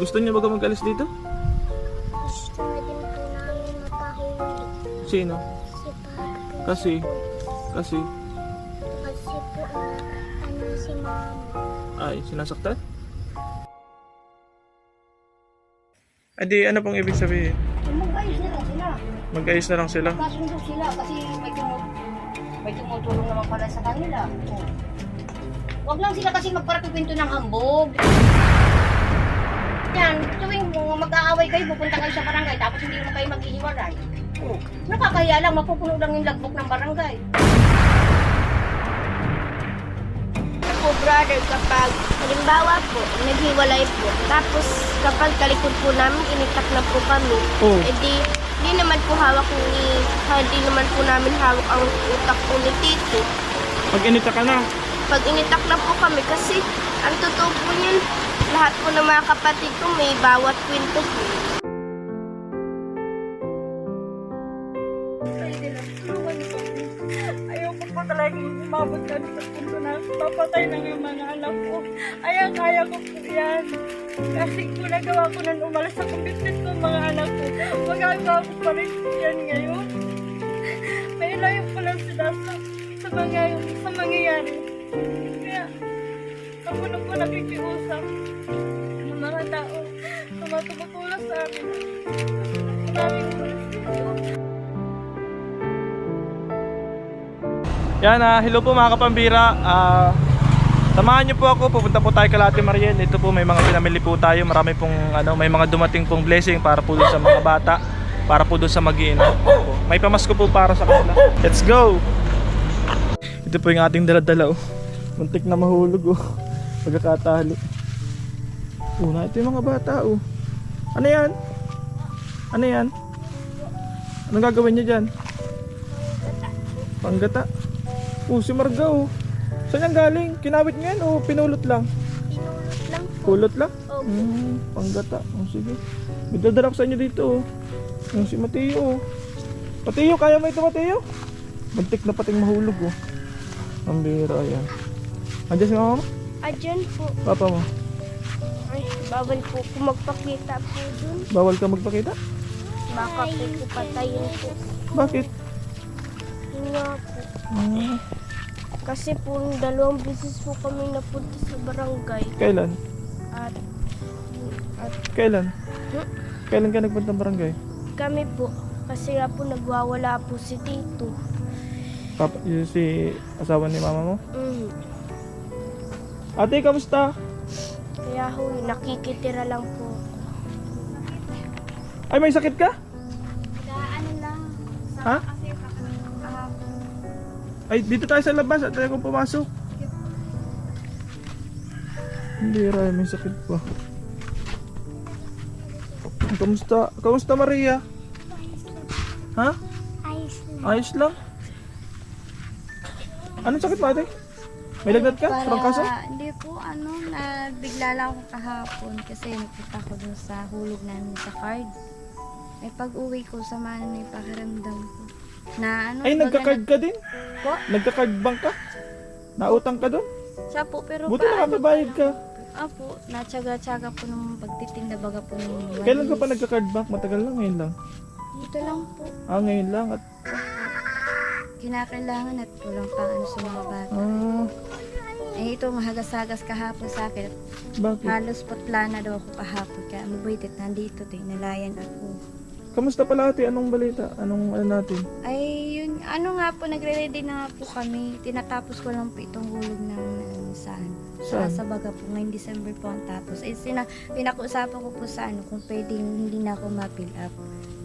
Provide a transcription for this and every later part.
Gusto niyo ba mag-alis dito? Gusto na din po namin makahuli. Sino? Si Papa. Kasi Kasi po si Mama. ay sinasaktan? Adi, ano pong ibig sabihin? Mag-ayos na lang sila. Mag-ayos na lang sila. Kasundo sila kasi may tumutulong naman pala sa kanila. Oh. Huwag lang sila kasi magparapipinto ng hambog. Yan, tuwing mag-aaway kayo, pupunta kayo sa barangay, tapos hindi naman kayo maghihiwalay. Oh. Nakakahiya lang, mapupuno lang yung lagbok ng barangay. Po brother, kapag halimbawa po, naghiwalay po, tapos kapag kalikod po namin, initak na po kami, Oh. di naman po hawak hindi naman po namin hawak ang utak po ni Tito. Pag inita ka na, Pag initak na po kami, kasi ang totoo po niyan, lahat po ng mga kapatid ko may bawat kwento po. Ayoko po talagang umabot kami sa punto na papatay na yung mga anak ko. Kaya ko po yan. Kasi kung nagawa ko nang umalis sa kumpitpit ko mga anak ko, magagawa ko pa rin yan ngayon. May layo pa lang sila sa mangyayari. Kaya ako na po nakikiusap ng mga tao na tumutulong sa amin. Maraming ulit dito. yan, hello po mga kapambira. Samahan niyo po ako, pupunta po tayo kay Ate Mariel. Ito po, may mga pinamili po tayo. Marami pong may mga dumating pong blessing para po doon sa mga bata, para po doon sa mag-iina. May pamasko po para sa kanila. Let's go. Ito po yung ating dala-dala, oh. Muntik na mahulog, oh. Pagkakatali. Na ito yung mga bata, oh. Ano yan? Ano yan? Anong gagawin niyo dyan? Panggata. Si Marga, oh. Saan yan galing? Kinawit niyan o pinulot lang? Pinulot lang po. Pulot lang? Opo. Panggata. Sige. May dadala ko sa inyo dito, oh. Yung si Mateo, oh. Mateo, kaya mo ito, Mateo? Bantik na pating mahulog, oh. Ang bira, yan. Andiyan si mama mo? Adyan po. Papa mo? Ay, bawal po kung magpakita po dun. Bawal ka magpakita? Baka po patayin po. Bakit? Yun nga po. Kasi po, 2 beses po kami napunta sa barangay. Kailan? At Kailan? Hmm? Kailan ka nagpunta ng barangay? kami po, kasi nga po nagwawala po si Tito. Papa, yung si asawa ni mama mo? Mm. Ate, kamusta? Kaya ho, nakikitira lang po. Ay, may sakit ka? Ano lang, Ha? Ay, dito tayo sa labas at tayo kung pumasok. Hindi, Ray, may sakit pa. Kamusta? Kamusta, Maria? Ha? Ayos lang. Ayos lang? Anong sakit mo, ate? May lagnat ka? Trangkaso? Hindi po, bigla lang ako kahapon kasi nakita ko dun sa hulog namin sa card. Eh pag uwi ko, sama na yung pakiramdam ko. Ay, nagka-card ka din? Po? Nagka-card bank ka? Nautang ka doon? Siya po, pero Buti nakakabayad ka. Apo, natsaga-tsaga po nung pagtitinda baga po nung Kailan ka pa nagka-card bank? Matagal lang, ngayon lang. Dito lang po. Ngayon lang. At, Kinakailangan at walang pang ano sa mga bata. Eh ito, mahagas-hagas kahapon sa akin. Bakit? Halos putla na daw ako kahapon. Kaya mabuitit, nandito din, nalayan ako. Kamusta pala, ate? Anong balita? Anong ano natin? Ay, yun, nga po, nagre-ready na nga po kami. Tinatapos ko lang po itong hulog ng saan? Saan? Sa baga po, ngayong December po ang tapos. Eh, pinakuusapan ko po sa kung pwedeng hindi na ako ma-fill up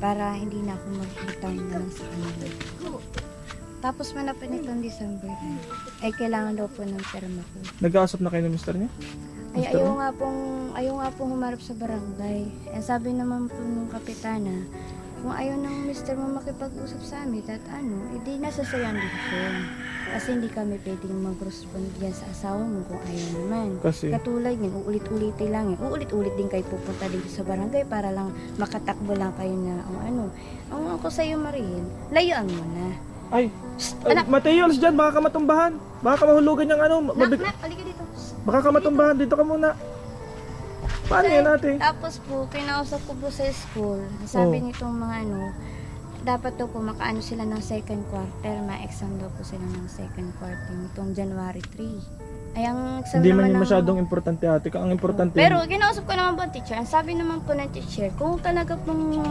para hindi na ako mag-utang na lang sa kanila. Tapos manapin itong December. Ay, kailangan daw po ng perma ko. Nag-aasap na kayo ng mister niya? Ay, ayaw nga pong humarap sa barangay. Eh, sabi naman po nung kapitana, kung ayaw ng mister mo makipag-usap sa amin at edi nasa sayo ang desisyon. Kasi hindi kami pwedeng mag-respond yan sa asawa mo kung ayaw naman. Kasi? Katulad yan, uulit-ulitin lang yan. Uulit-ulit din kayo pupunta dito sa barangay para lang makatakbo lang kayo na ang ako sa'yo, Mariel, layuan mo na. Ay, anak. Mateo, alas dyan, baka ka matumbahan. Baka ka mahulugan yung Nak, halika dito. Baka ka matumbahan, dito ka muna. Paano yan ate? Tapos po, kinausap ko po sa school. Sabi Oh. nitong mga dapat daw po makaano sila ng second quarter. Ma-exam daw po sila ng second quarter nitong January 3. Ay, ang exam Hindi man naman yung ng- masyadong importante ate. Ang importante Pero kinausap ko naman po ang teacher. Ang sabi naman po ng teacher, kung talaga pong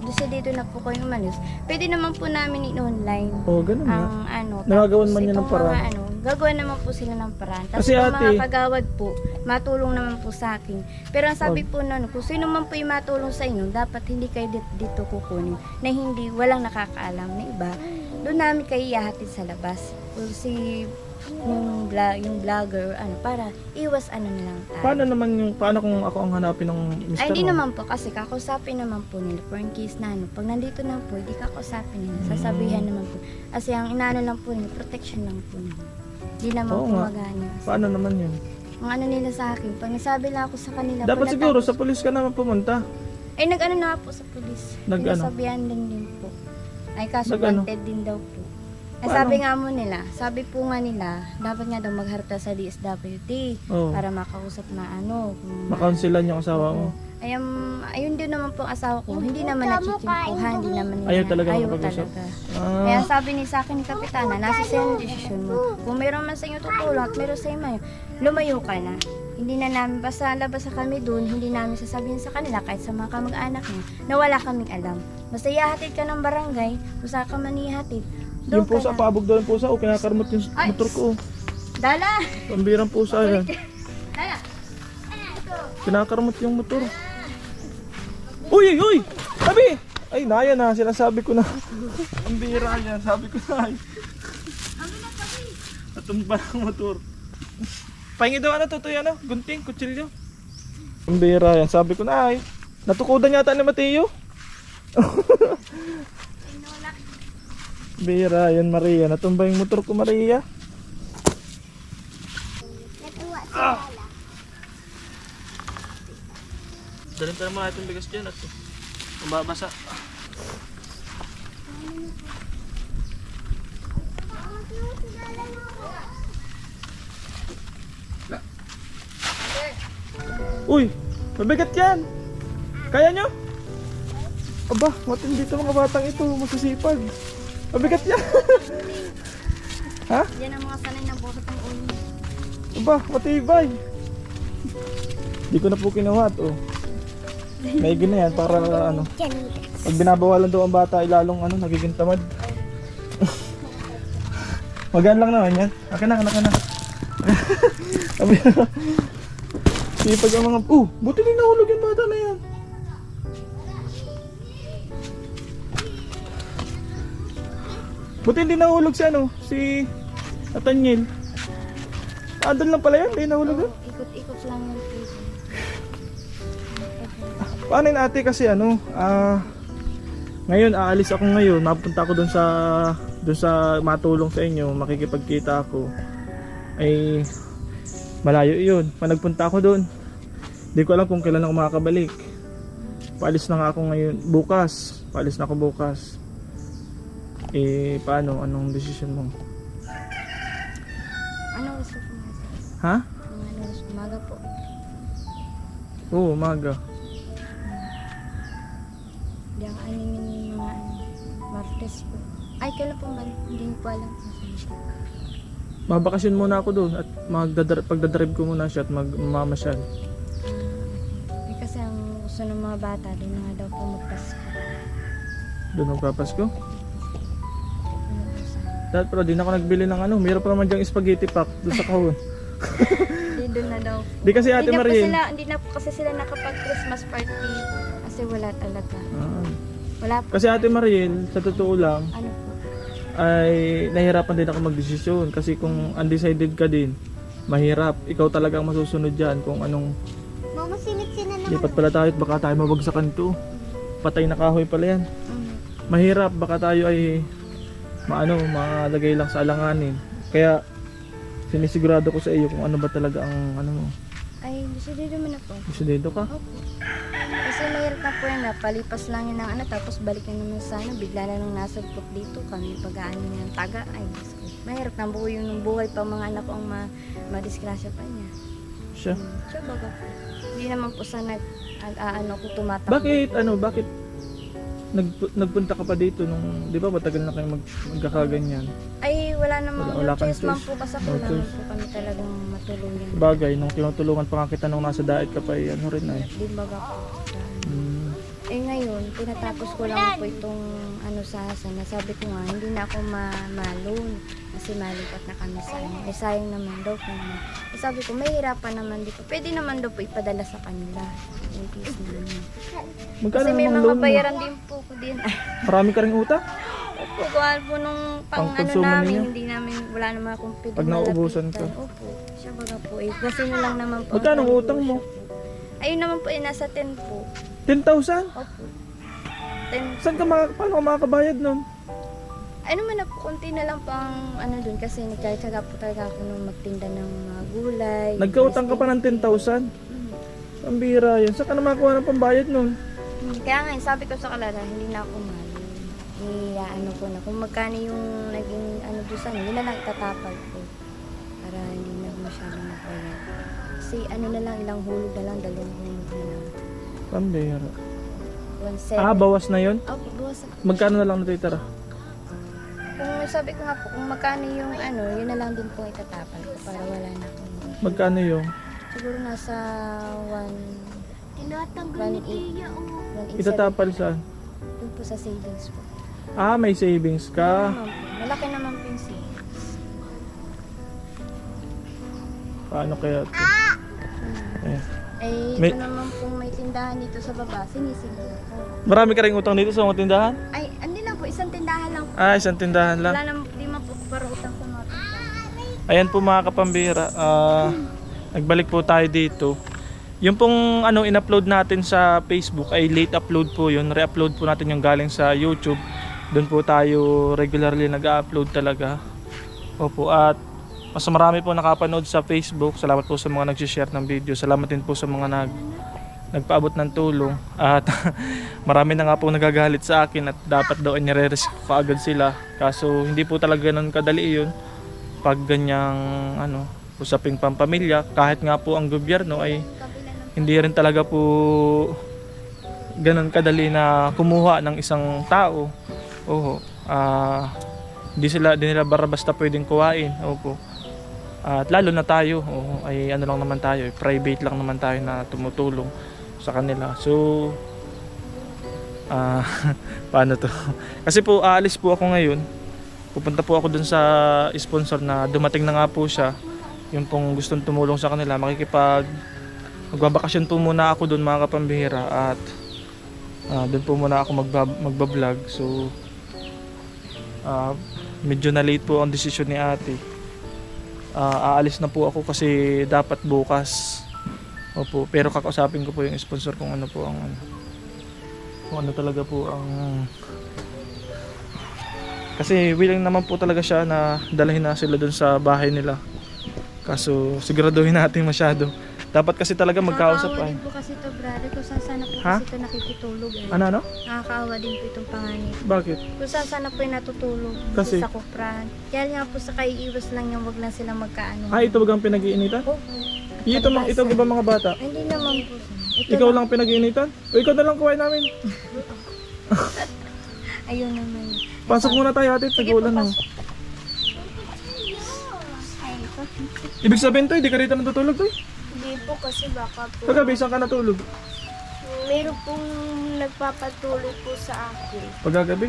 decidido na po kayo umalis, pwede naman po namin i-online. Oh, ganun nga. Ang Nagagawan tapos man yan ng itong paraan. mga gagawan naman po sila ng paraan. Tapos Kasi itong ate- mga kagawad po, matulong naman po sa akin. Pero ang sabi po nun, kung sino man po yung matulong sa inyo, dapat hindi kayo dito kukunin na hindi, walang nakakaalam na iba. Doon namin kayo ihahatid sa labas. Kung si yung vlogger, para iwas na lang tayo. Paano kung ako ang hanapin ng mister Ay, hindi mo? naman po kasi kakausapin naman po nila for in case na pag nandito na po, hindi kakausapin nila, sasabihan naman po. Kasi ang inaano lang po nila, protection lang po nila. Hindi naman Oo po nga. magana. Paano naman yun? Ang ano nila sa akin, pag nasabi lang ako sa kanila, Dapat pag siguro natapos- sa pulis ka naman pumunta. Ay, nag-ano na po sa polis. Nag-ano? Sinasabihan din po. Ay, kaso Nag-ano? wanted din daw po. Ay, Paano? sabi nga mo nila, sabi po nga nila, dapat nga daw magharap tayo sa DSWD Oo. para makausap na kung Makaunsilan yung asawa mo. Ay, ayun din naman po ang asawa ko. Hindi naman nachichimpuhan, hindi naman nila. Ayaw talaga ayaw makapag-usap. talaga. Ah, Kaya sabi ni sa akin ni Kapitana, nasa sa yung desisyon mo. Kung meron man sa inyo tutulong at meron sa inyo, lumayo ka na. Hindi na namin, basta labas sa kami doon, hindi namin sasabihin sa kanila kahit sa mga kamag-anak niya na wala kaming alam. Basta ihahatid ka ng barangay, kung saan ka man ihatid, yung doon ka pusa, na. paabog daw yung pusa o kinakarmot yung Ay! motor ko. Dala! Pambirang pusa yan. Dala! Kinakarmot yung motor. Uy! Uy! Sabi! Ay, naya na. Sinasabi ko na. Ang bira niya. Sabi ko na. Natumba ng motor. Pahingi daw tutoy gunting, kutsilyo. Ang bira yan. Sabi ko na ay. Natukudan yata ni Mateo. Bira yan, Maria. Natumba yung motor ko, Maria. Dalhin ka naman itong bigas dyan at mababasa. Uy! Mabigat yan! Kaya nyo? Aba, matindi ito mga batang ito. Masasipag. Mabigat yan! Ha? Yan ang mga sanay na bukot ng ulo. Aba, matibay. Di ko na po kinuha oh. May na yan para pag binabawalan daw ang bata ay lalong nagiging tamad. Magaan lang naman yan. Akin na. Sabi na. Sipag ang mga... buti din nahulog yung bata na yan. Buti hindi nahulog si Nathaniel. Doon lang pala yan, hindi nahulog yun. Ikot-ikot lang yung place. Paano yun ate kasi ngayon aalis ako ngayon, mapunta ako doon sa matulong sa inyo, makikipagkita ako. Ay malayo 'yun. Pag nagpunta ako doon, hindi ko alam kung kailan ako makakabalik. Paalis na nga ako ngayon, bukas. Paalis na ako bukas. Paano? Anong desisyon mo? Ano gusto ko nga? Ha? Ano gusto umaga po? Oo, umaga. Hindi ako animin yung mga Martes po. Ay, kailan po ba? Hindi ko alam. Mabakasyon muna ako doon at pagdadrive ko muna siya at magmamasyal. Kasi ang gusto ng mga bata, din na nga daw po magpasko. Doon magpapasko. Ano po sa... Dahil pero di na ako nagbili ng meron pa naman dyang spaghetti pack doon sa kahon. Hindi doon na daw. Di kasi Ate Mariel. Hindi na po kasi sila nakapag-Christmas party. Kasi wala talaga. Wala po. Kasi Ate Mariel, sa totoo lang, Ano po? ay nahirapan din ako magdesisyon. Kasi kung undecided ka din, mahirap. Ikaw talaga ang masusunod dyan kung anong Mama, sinit-sina naman. lipat pala tayo at baka tayo mabagsakan to. Patay na kahoy pala yan. Mahirap, baka tayo ay malagay lang sa alanganin. Kaya sinisigurado ko sa iyo kung ano ba talaga ang mo. Ay, decidido mo na po. Desidido ka? Opo. Kasi mahirap na po yan na palipas lang yun ng tapos balikan naman sa bigla na nung nasagpot dito kami pag-aano niya ng taga. Ay, Diyos ko. Mahirap na buo yung buhay pa mga anak ko ang madisgrasya pa niya. Siya. Siya baga po. Hindi naman po sa ano ko tumatakbo. Bakit nagpunta ka pa dito nung, di ba matagal na kayo magkakaganyan? Ay, wala namang Wala kang choice man choice. po kasi No kailangan choice. po kami talagang matulungan. Bagay, nung tinutulungan pa nga kita nung nasa daet ka pa, ano rin ay. Di ba po? Mm, Eh ngayon, tinatapos ko lang po itong ano sa sana. Sabi ko nga, hindi na ako malon kasi malipat na kami sa ano. Eh sayang naman daw po. Eh sabi ko, may hirapan naman dito. Pwede naman daw po ipadala sa kanila. In case na ano. magkano Kasi may namang mga loan mo? bayaran din po ko din. Marami ka ring utang? Opo, kung po nung pang ano Pang-konsumo namin, ninyo? hindi namin, wala naman akong pwede Pag nauubusan ka? Opo, siya baga po eh. Kasi na lang naman po. Magkano ang utang mo? negosyo po. Ayun naman po eh, nasa 10 po. 10,000? Opo. 10. Saan ka paano ka makakabayad nun? Ay naman na po, konti na lang pang ano dun kasi nagkakaga po talaga ako nung magtinda ng mga gulay. Nagkautang ka pa ng 10,000? Ang bira yan. Saan ka na makakuha ng pambayad nun? Kaya nga, sabi ko sa kalala, hindi na ako malo. Ano ko na, kung magkano yung naging ano doon sa ano, yun na lang itatapal ko. Para hindi na masyadong makayan. Kasi ano na lang, ilang hulog na lang, 2 hulog na lang. Pambira. 1.7. Bawas na yun? Opo, bawas. Magkano na lang natitira? Kung sabi ko nga po, kung magkano yung ano, yun na lang din po itatapal ko para wala na akong Magkano yung? siguro nasa Tinatanggal ni Tia, oh. 1.87. Itatapal saan? Doon po sa savings po. May savings ka. Malaki naman po yung savings. Paano kaya ito? Eh. Eh, May- ito naman pong may tindahan dito sa baba, sinisiguro ko. Marami ka rin utang dito sa mga tindahan? Ay, hindi lang po, isang tindahan lang po. Isang tindahan lang. Wala naman, di man po para utang sa mga tindahan. Ayan po mga kapambira, nagbalik po tayo dito. Yung pong in-upload natin sa Facebook ay late upload po yun. Re-upload po natin yung galing sa YouTube. Doon po tayo regularly nag-upload talaga. Opo, at mas marami po nakapanood sa Facebook. Salamat po sa mga nag-share ng video. Salamat din po sa mga nagpaabot ng tulong. At marami na nga po nagagalit sa akin at dapat daw nire-risk ko agad sila. Kaso hindi po talaga ganun kadali yun. Pag ganyang usaping pampamilya, kahit nga po ang gobyerno ay hindi rin talaga po ganun kadali na kumuha ng isang tao. Oho. Di nila basta pwedeng kuhain. Opo. At lalo na tayo, ay lang naman tayo, private lang naman tayo na tumutulong sa kanila. So paano to? Kasi po aalis po ako ngayon. Pupunta po ako dun sa sponsor na dumating na nga po siya. Yung pong gustong tumulong sa kanila, magbabakasyon po muna ako dun mga kapambihira at dun po muna ako magbablog. So medyo na late po ang desisyon ni ate. Aalis na po ako kasi dapat bukas. Opo, pero kakausapin ko po yung sponsor kung ano po kung ano talaga po ang kasi willing naman po talaga siya na dalhin na sila dun sa bahay nila. Kaso siguraduhin natin masyado. Dapat kasi talaga magkausap Nakakaawa ay. din po kasi ito, brother. Kung saan sana po Ha? kasi ito nakikitulog. Eh. Ano? Nakakaawa din po itong panganib. Bakit? Kung saan sana po yung natutulog Kasi? sa kuprahan. Kaya nga po sa kaiiwas lang yung wag lang sila magkaano. Ito bagang pinag-iinitan? Opo. Ito ba mga bata? Hindi naman po. Ito Ikaw lang pinag-iinitan? O ikaw na lang kuhain namin. Ayun naman. Pasok muna tayo ate, tagulan na. Ibig sabihin to, hindi ka rito natutulog to. Hindi po kasi baka po. Kagabi, saan ka natulog? Meron pong nagpapatuloy po sa akin. Pagkagabi?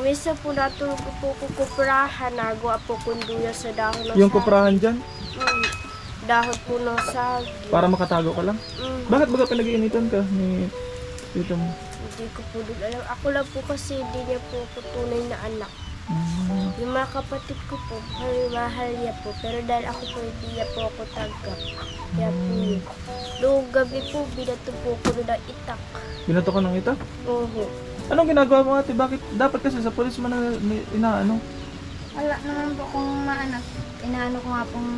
Misa po natulog po kukuprahan. Nagawa po kunduya sa dahon ng Yung saging. kuprahan dyan, Dahon po ng saging. para makatago ka lang. Bakit baga pinag-iinitan ka ni tito mo? Hindi ko po din alam. Ako lang po kasi hindi niya po ako tunay na anak. Yung mga kapatid ko po, mahal niya po. Pero dahil ako po hindi niya po ako tanggap. Kaya po yun. Noong gabi po, binato po ako ng itak. Binato ka ng ita? Oo. Anong ginagawa mo ate? Bakit? Dapat kasi sa polis mo na inaano. Wala naman po kung maanak. Inaano ko nga pong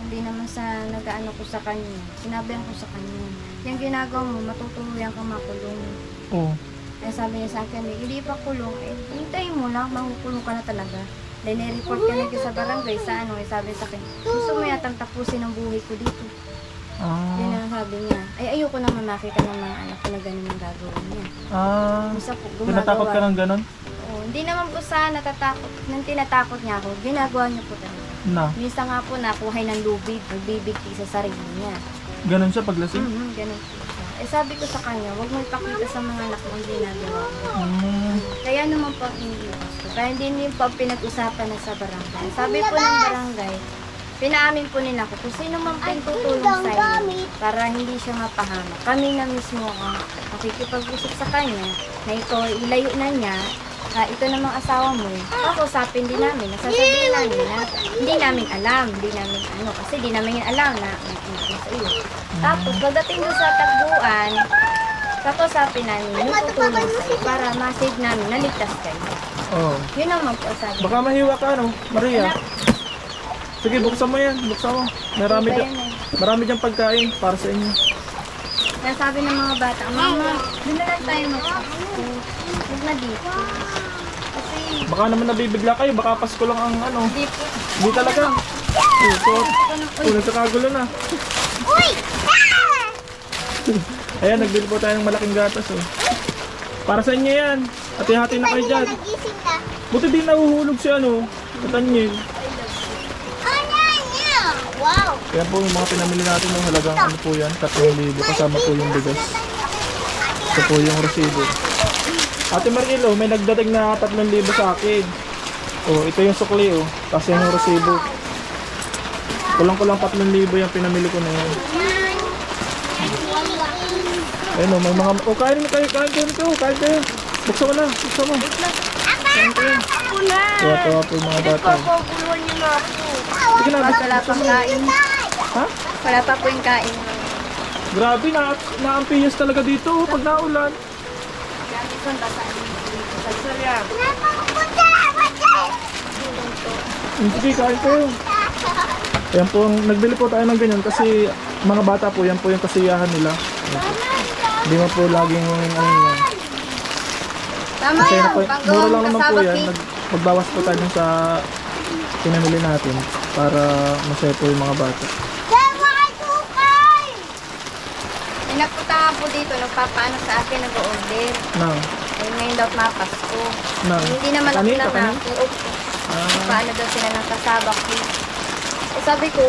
hindi naman sa nag-ano ko sa kanya. Sinabihan ko sa kanya. Yung ginagawa mo, matutuluyan ka makulong. Oo. Kaya sabi niya sa akin, hindi pa kulong. Hintayin mo lang, makukulong ka na talaga. Then, report ka na sa barangay sa sabi sa akin, gusto mo yatang tapusin ang buhay ko dito. Yun ang sabi niya. Ay, ayoko naman makita ng mga anak ko na ganun ang gagawin niya. Minsan po, Tinatakot ka ng ganon? Oo, hindi naman po sa natatakot, nang tinatakot niya ako, ginagawa niya po talaga. Na, Minsan nga po nakuhay ng lubid, nagbibigti sa sarili niya. ganon siya paglasing? Ganun po siya. Eh sabi ko sa kanya, huwag mo ipakita sa mga anak mo ang ginagawa ko. Kaya naman po ang iniiwas ko. Kaya hindi niyo po pinag-usapan na sa barangay. Sabi po ng barangay, pinaamin po nila ko kung sino man po yung tutulong sa inyo para hindi siya mapahamak. Kami na mismo ang makikipag-usap sa kanya na ito ilayo na niya. Ito namang asawa mo, kakusapin din namin, nasasabihin namin na hindi namin alam, kasi hindi namin alam na may sa iyo. Tapos, pagdating doon sa tagbuan, kakusapin namin yung tutulong sa iyo para ma-save namin, naligtas kayo. Oo. Yun ang magpasabi. Baka mahiwa ka, no, Maria? Sige, buksan mo yan, buksan mo. Marami dyan pagkain para sa inyo. Nasabi ng mga bata, Mama, doon na lang tayo magpasko. Huwag na dito. Kasi, Baka naman nabibigla kayo, baka Pasko lang ang ano. di po. Hindi talaga. Nagkakagulo na. Ayan, nagbili po tayo ng malaking gatas. Oh. Para sa inyo yan. Hati-hati na kayo dyan. Buti di nahuhulog si ano, Katanyel. Wow! Kaya po yung mga pinamili natin ng halagang ano po yan, 3,000 kasama po yung bigas. Ito po yung resibo. Ate Marilo, may nagdating na 3,000 sa akin. Oh, ito yung sukli oh, kasi yung resibo. Kulang-kulang 3,000 yung pinamili ko na yun. Ayun oh, may mga... Oh, kain kayo. Buksan mo na, buksan mo. Kain kayo. Tuwa-tuwa po yung mga bata. Pagpapuluan niyo na ako. Sige na, Wala pang kain. ha? Wala pa po yung kain. Grabe, na-ampiyas talaga dito oh, pag naulan. Sige, kain kayo. Ayan po, nagbili po tayo ng ganyan kasi mga bata po, yan po yung kasiyahan nila. Hindi mo po laging ano yan. Tama Kasi yan, mura lang panggawang naman po kasaba yan. cake. Magbawas po tayo sa pinamili natin para masaya po yung mga bata. Pinapunta nga po dito, nagpapaano sa akin, nag-order. Na, Eh, ngayon daw mapasko. na. Hindi naman ako Kanina, nangako. Paano daw sila ng kasaba cake. Eh, sabi ko,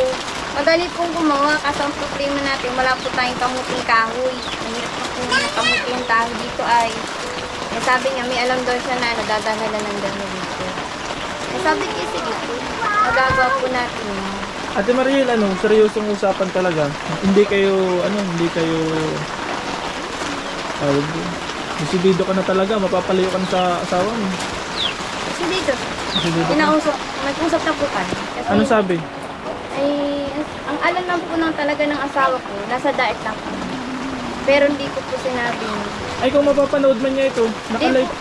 madali pong gumawa kasi ang problema natin, wala po tayong kamuting kahoy. Mahirap na po yung kamuting kahoy dito ay. Eh, sabi niya, may alam daw siya na nadadala ng dami dito. Eh, sabi ko, sige po, magagawa po natin yun. Ate Mariel, ano, seryosong usapan talaga. Hindi kayo desidido ka na talaga, mapapalayo ka na sa asawa mo. Kasi dito, Desidido ka. nag-usap na po kami. Kasi, Ano sabi? ay, ang alam lang po ng talaga ng asawa ko, nasa diet lang po. Pero hindi ko po sinabi. Ay, kung mapapanood man niya ito,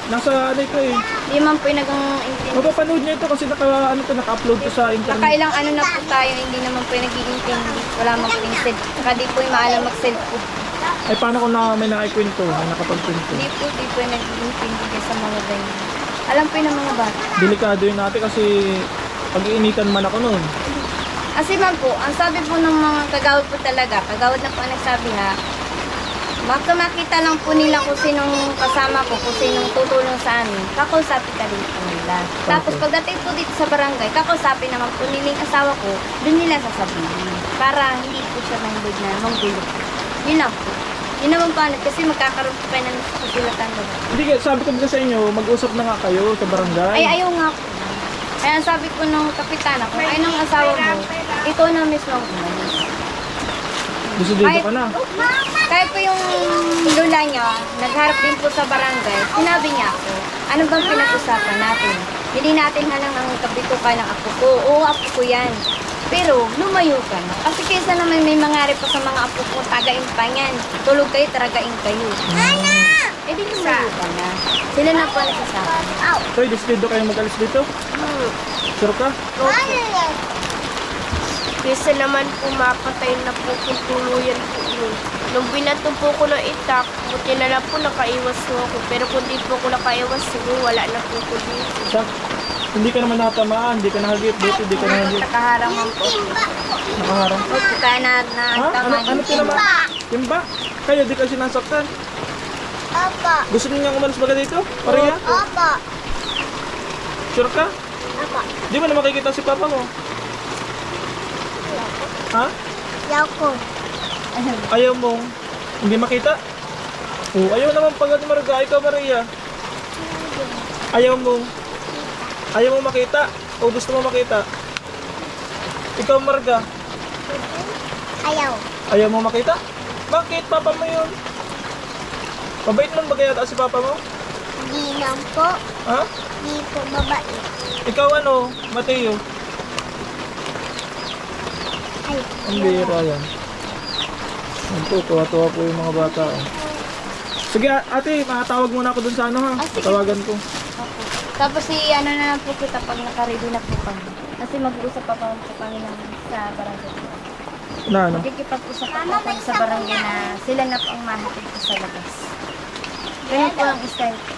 nasa ano ito eh. Hindi man po yung nag-intindi. Mapapanood niya ito kasi naka-upload to sa internet. Nakailang ano na po tayo, hindi naman po yung nag-iintindi. Wala man po yung send. Saka di po yung maalam mag-send po. Ay, paano kung may nakikwento, may nakapagkwento? Di po yung nag-iintindi sa mga ganyan. Alam po yung mga bata. Delikado yun natin kasi pag-iinitan man ako noon. Kasi man po, ang sabi po ng mga kagawad po talaga, kagawad na po ang nagsabi ha, makita lang po nila kung sinong kasama ko, kung sinong tutulong sa amin, kakausapin ka rin po nila. Tapos pagdating po dito sa barangay, kakausapin naman po nila yung asawa ko, doon nila sasabihin. Para hindi po siya mahilog na manggulo po. Yun lang po. Yun naman paano, kasi magkakaroon po kayo ng susulatan na ba? Hindi, sabi ko sa inyo, mag-usap na nga kayo sa barangay. Ay, ayaw nga po. Kaya ang sabi ko ng kapitana, kung ayaw ng asawa mo, ikaw na mismo ang umalis. Desidido ka na. Kahit po yung lula niya, nagharap din po sa barangay, sinabi niya ako, ano bang pinag-usapan natin? Hindi natin halang ang kabito ka ng apo ko. Oo, apo ko yan. Pero, lumayo ka na. Kasi kaysa naman may mangyari pa sa mga apo ko, tagain pa yan. Tulog kayo, taragain kayo. Eh di lumayo ka na. Sila na po nagsasabi. So, desidido kayo mag-alis dito? Sure ka? Kasi naman pumapatay na po kung tuluyan po yun. Nung binato po ko ng itak, buti na lang po nakaiwas po ako. Pero kung di po ako nakaiwas, siguro wala na po ko dito. Siya, hindi ka naman natamaan, hindi ka nahagip dito, hindi ka nahagip. Nakaharaman po. Nakaharang. Opo, kaya na Ha? Ano tinamaan? Timba? Kayo, di kayo sinasaktan? Opo. Gusto niyo niyang umalis baga dito? Maria? Opo. Sure ka? Opo. Di ba na makikita si papa mo? Ha? Yaw ko. Ayaw mong hindi makita? Oo, ayaw naman pag Ate Marga. Ikaw, Maria. Ayaw mong makita? O gusto mo makita? Ikaw, Marga. Ayaw. Ayaw mo makita? Bakit? Papa mo yun. Mabait man ba kaya si papa mo? Di lang po. Ha? Di po babae. Ikaw ano, Mateo? Ay. Ang bira yan. Yan po, tuwa-tuwa po yung mga bata. Oh. Sige ate, makatawag muna ako dun sa ano ha. Tawagan ko. Opo. Tapos ano na lang po kita pag nakaready na po kami. Kasi mag-uusap pa po kami sa barangay. Na ano? Magkikipag-usap pa po kami sa barangay na sila na po ang mahatid ko sa labas. Ganyan po ang style ko.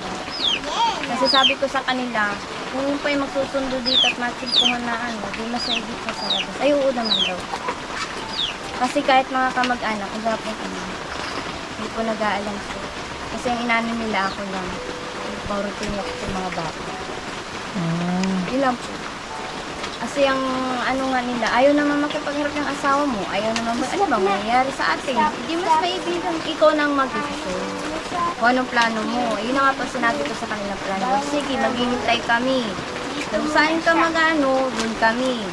Kasi sabi ko sa kanila, kung yung pa yung magsusundo dito at matigpuhan na di masaigit pa sa labas. Ay, oo naman daw. Kasi kahit mga kamag-anak, wala po kami. Hindi po nag-aalam po. Kasi ang inamin nila ako lang. Paurutin ako sa mga bata. Yun lang po. Kasi ang ano nga nila, ayaw naman makipagharap ng asawa mo. Ayaw naman, ano bang mangyayari sa atin? Hindi mas maibigan, ikaw nang mag-isip. Kung anong plano mo. Yun na nga po sinabi ko sa kanila plano. Sige, maghihintay kami. Kung saan ka mag-ano, dun kami.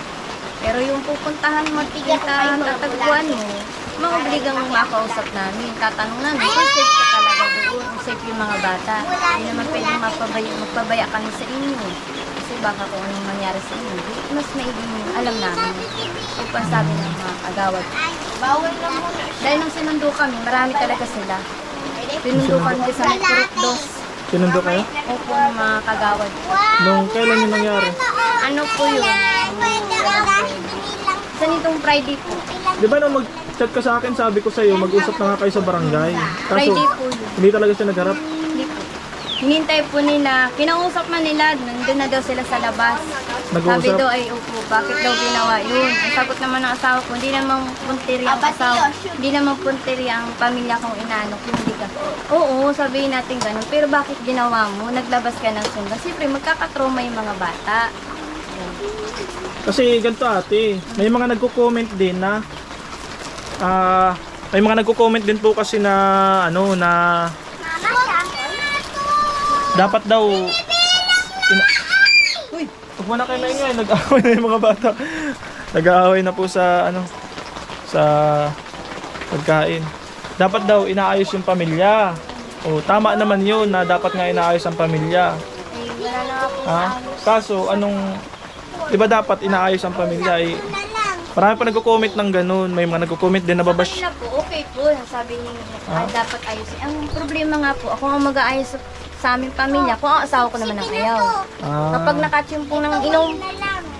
Pero yung pupuntahan mo at tatagpuan mo, maobligang makausap namin. Tatanong namin kung safe ka talaga doon, kung safe yung mga bata. Hindi naman pwedeng magpabaya kami sa inyo. Kasi baka kung anong mangyari sa inyo, mas maiging alam namin. Yung pasabi ng mga agawad. Bawal lang muna. Dahil nung sinundo kami, marami talaga sila. Sinundo kami sa Kurot Dos. Sinundo kayo? Opo, ng mga kagawad. Nung kailan yung nangyari? Ano po yun? Sa nitong Friday po. Di ba nung mag-chat ka sa akin, sabi ko sa'yo, mag-usap na nga kayo sa barangay. Kaso, Friday po yun. hindi talaga siya nagharap. Hindi po. Hinintay po nila, kinausap man nila, nandun na daw sila sa labas. Nag-uusap? Sabi daw ay upo, bakit daw ginawa yun? Ang sagot naman ng asawa ko, hindi naman puntiri ang asawa, hindi naman puntiri ang pamilya kong inaano, hindi ka. Oo, sabihin natin ganun, pero bakit ginawa mo? Naglabas ka ng sunda. Siyempre, magkakatroma yung mga bata. Yan. Kasi ganito ate, may mga nagko-comment din na may mga nagko-comment din po kasi na ano na dapat daw Uy, huwag mo na kayo maingay, nag-aaway na yung mga bata. Nag-aaway na po sa ano sa pagkain. Dapat daw inaayos yung pamilya. O tama naman 'yun na dapat nga inaayos ang pamilya. Eh, wala na nga po Ha? Kaso anong 'di ba dapat inaayos ang pamilya eh? Marami pa nagko-comment ng ganun. May mga nagko-comment din na babash. kanila po, okay po, sabi niya, dapat ayusin. Ang problema nga po, ako ang mag-aayos sa aming pamilya, kung ang asawa ko naman ang ayaw. Kapag nakatsimpong ng inom,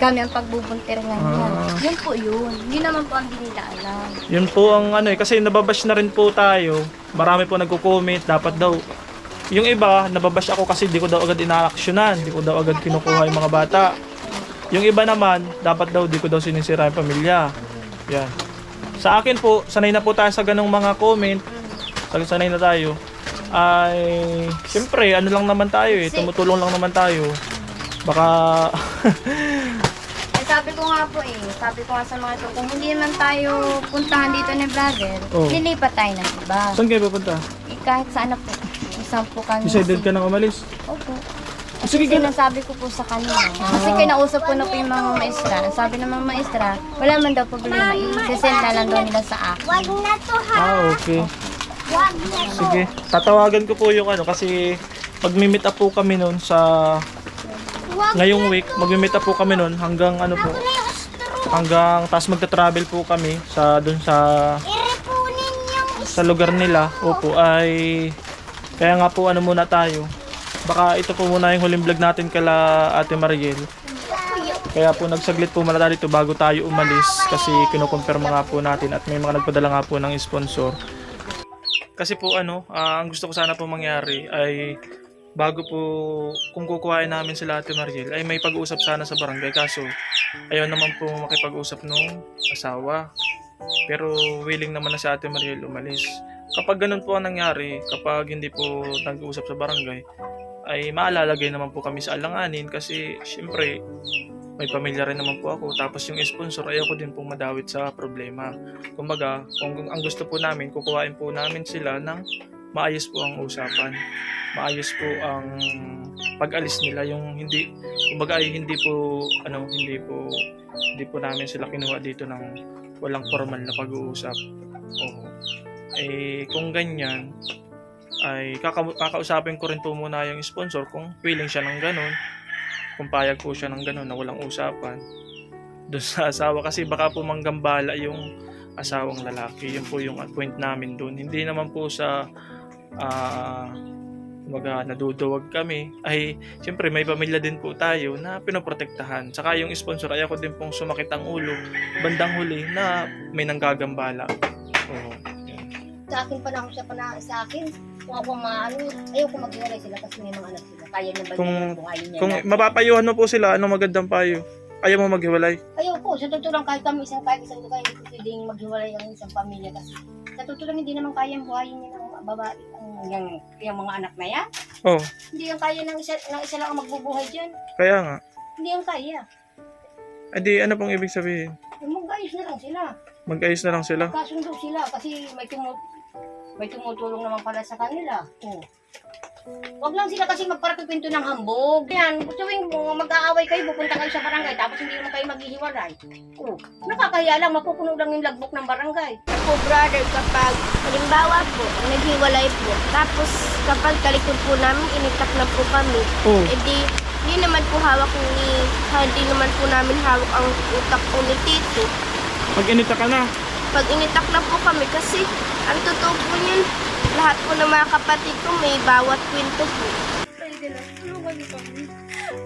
kami ang pagbubuntir nga niya. Yun po yun. Yun naman po ang hindi nila alam. Yun po ang ano eh, kasi nababash na rin po tayo. Marami po nagko-comment, dapat daw. Yung iba, nababash ako kasi di ko daw agad ina-actionan, di ko daw agad kinukuha yung mga bata. Yung iba naman, dapat daw di ko daw sinisira yung pamilya. Yan. Sa akin po, sanay na po tayo sa ganong mga comment. Sanay na tayo. Ay, siyempre, ano lang naman tayo eh, tumutulong lang naman tayo. Baka Sabi ko nga po sabi ko nga sa mga ito, kung hindi naman tayo puntahan dito ni brother, lilipat tayo ng iba. saan kayo pupunta? Kahit saan na po. Isang po kami. Decided ka nang umalis? Opo. Sige, Sinasabi ko po sa kanila. Kasi kinausap ko na po yung mga maestra. Sabi ng mga maestra, wala man daw problema. I-send na lang daw nila sa akin. Wag na to ha. Okay. Wag na to. Sige. Tatawagan ko po yung ano kasi magmi-meet up po kami noon sa ngayong week. Magmi-meet up po kami noon hanggang ano po. Hanggang tas magta-travel po kami sa doon sa Iripunin yung sa lugar nila. Opo ay kaya nga po ano muna tayo. Baka ito po muna yung huling vlog natin kala Ate Mariel. Kaya po nagsaglit po muna tayo dito bago tayo umalis kasi kinukumpirma nga po natin at may mga nagpadala nga po ng sponsor. Kasi po ano, ang gusto ko sana po mangyari ay bago po kung kukuhain namin sila Ate Mariel ay may pag-uusap sana sa barangay kaso ayaw naman po makipag-usap nung asawa. Pero willing naman na si Ate Mariel umalis. kapag ganun po ang nangyari, kapag hindi po nag-uusap sa barangay, ay maalalagay naman po kami sa alanganin kasi syempre may pamilya rin naman po ako. Tapos yung sponsor, ayoko din pong madawit sa problema. Kumbaga, kung ang gusto po namin, kukuhain po namin sila ng maayos po ang usapan. Maayos po ang pag-alis nila, yung hindi, kumbaga ay hindi po namin sila kinuha dito ng walang formal na pag-uusap. Oo. Eh, kung ganyan, ay kakausapin ko rin po muna yung sponsor kung willing siya ng ganun, kung payag po siya ng ganun na walang usapan doon sa asawa, kasi baka po manggambala yung asawang lalaki. Yun po yung point namin doon. Hindi naman po sa kumbaga naduduwag kami, ay siyempre may pamilya din po tayo na pinoprotektahan. Saka yung sponsor, ayoko din pong sumakit ang ulo bandang huli na may nanggagambala. Oo. Sa akin pa na siya pa na sa akin. Kung ako maano, ayaw ko maghiwalay sila kasi may mga anak sila. Kaya na ba Kung- kung ayaw niya Kung na? mapapayuhan mo po sila, anong magandang payo? Ayaw mo maghiwalay? Ayaw po, sa totoo lang kahit kami kahit isang lugar, hindi ko pwedeng maghiwalay ang isang pamilya kasi sa totoo lang hindi naman kayang buhayin niya ng babae, yung mga anak na yan. Oh, Hindi yung kaya ng isa lang ang magbubuhay dyan. kaya nga. Hindi yung kaya. Edi ano pong ibig sabihin? Mag-ayos na lang sila. Mag-ayos na lang sila? Kasundo sila kasi may tumutulong naman pala sa kanila. Oh. Huwag lang sila kasi magparakikwento ng hambog. Yan, tuwing mag-aaway kayo, pupunta kayo sa barangay, tapos hindi naman kayo maghihiwalay. Oh, nakakahiya lang, mapupuno lang yung logbook ng barangay. Po brother, kapag halimbawa po, naghiwalay po, tapos kapag talikod po namin, initak na po kami, Oh, edi hindi naman po hawak hindi naman po namin hawak ang utak po ni Tito. mag-inita ka na. Pag initak na po kami kasi ang totoo po niyan, lahat po ng mga kapatid ko may bawat kwento po. Pwede lang, tulungan niyo kami.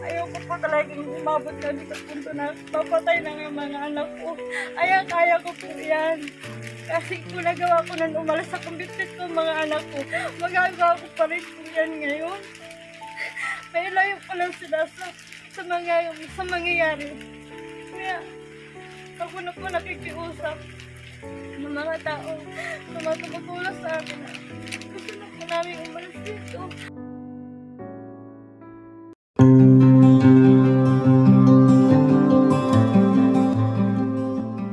Ayoko po talagang umabot kami sa punto na papatay na nga mga anak ko. Kaya ko po yan. Kasi kung nagawa ko nang umalas sa kumbitbit ko mga anak ko, magagawa ko pa rin po yan ngayon. May layo ko lang sila sa mangyayari. Kaya ako na po nakikiusap ng mga tao na matutulong sa akin. Gusto na po namin umalis dito.